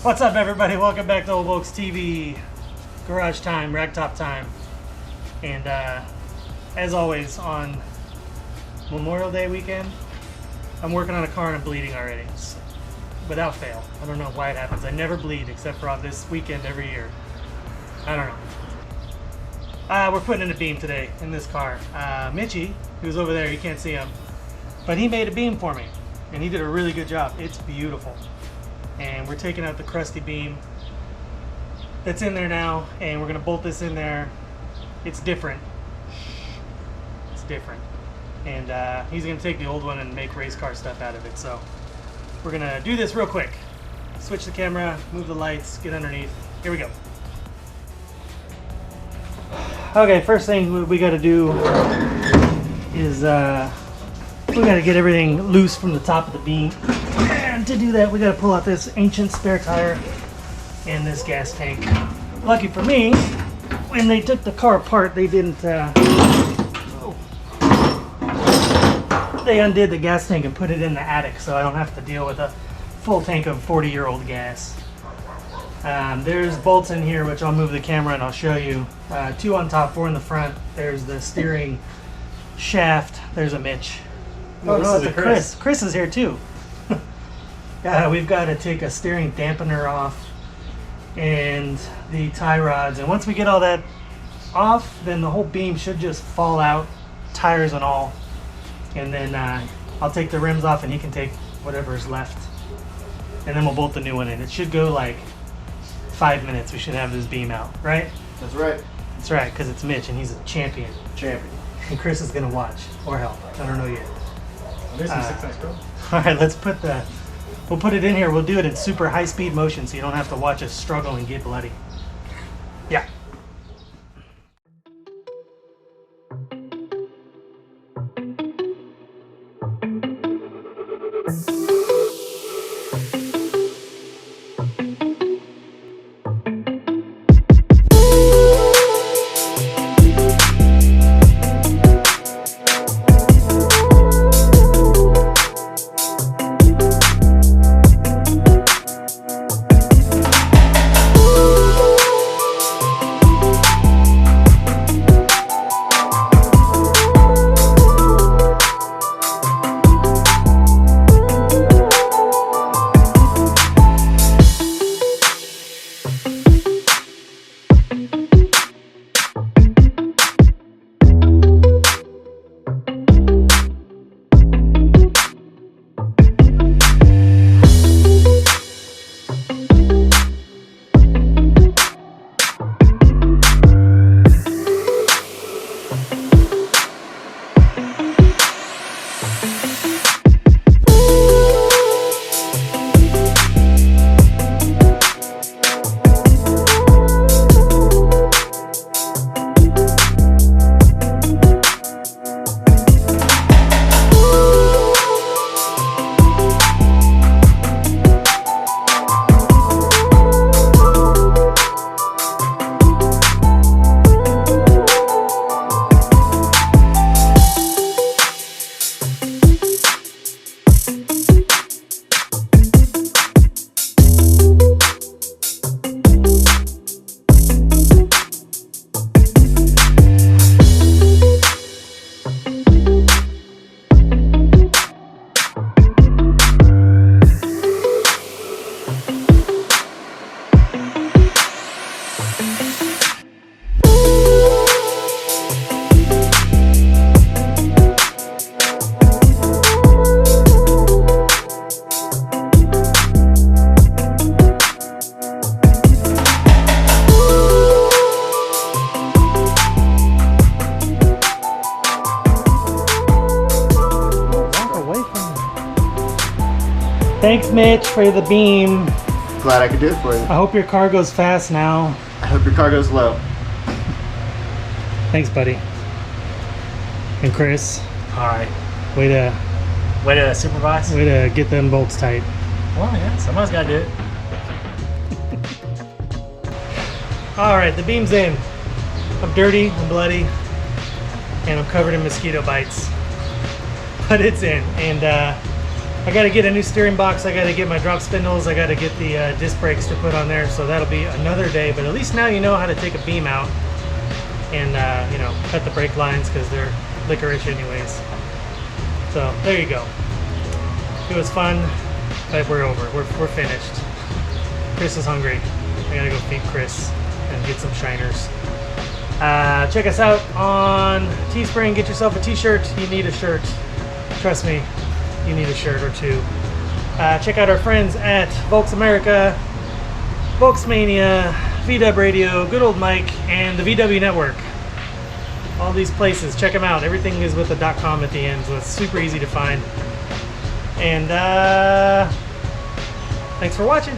What's up, everybody? Welcome back to Old Volks TV. Garage time, ragtop time. And as always, on Memorial Day weekend, I'm working on a car and I'm bleeding already. Without fail. I don't know why it happens. I never bleed except for on this weekend every year. I don't know. We're putting in a beam today in this car. Mitchy, who's over there, you can't see him, but he made a beam for me. And he did a really good job. It's beautiful. And we're taking out the crusty beam that's in there now, and we're gonna bolt this in there. It's different. It's different. And he's gonna take the old one and make race car stuff out of it. So we're gonna do this real quick. Switch the camera, move the lights, get underneath. Here we go. Okay, first thing we gotta do is we gotta get everything loose from the top of the beam. And to do that, we gotta pull out this ancient spare tire and this gas tank. Lucky for me, when they took the car apart, they didn't, they undid the gas tank and put it in the attic, so I don't have to deal with a full tank of 40-year-old gas. There's bolts in here, which I'll move the camera and I'll show you. 2 on top, 4 in the front. There's the steering shaft. There's a Mitch. Oh no, it's a Chris. Chris is here too. We've got to take a steering dampener off and the tie rods. And once we get all that off, then the whole beam should just fall out, tires and all. And then I'll take the rims off and he can take whatever is left. And then we'll bolt the new one in. It should go like 5 minutes. We should have this beam out, right? That's right. That's right, because it's Mitch and he's a champion. And Chris is going to watch or help. I don't know yet. All right, we'll put it in here. We'll do it in super high speed motion so you don't have to watch us struggle and get bloody. Yeah. Thanks, Mitch, for the beam. Glad I could do it for you. I hope your car goes fast now. I hope your car goes low. Thanks, buddy. And Chris. All right. Way to supervise. Way to get them bolts tight. Well, yeah, somebody's got to do it. All right, the beam's in. I'm dirty, I'm bloody, and I'm covered in mosquito bites. But it's in, and I got to get a new steering box. I got to get my drop spindles. I got to get the disc brakes to put on there. So that'll be another day. But at least now you know how to take a beam out and cut the brake lines because they're licorice anyways. So there you go. It was fun, but we're over. We're finished. Chris is hungry. I gotta go feed Chris and get some shiners. Check us out on Teespring. Get yourself a t-shirt. You need a shirt. Trust me, you need a shirt or two. Check out our friends at Volks America, Volks Mania, VW Radio, Good Old Mike, and the VW Network. All these places, check them out. Everything is with a .com at the end, so it's super easy to find. And thanks for watching.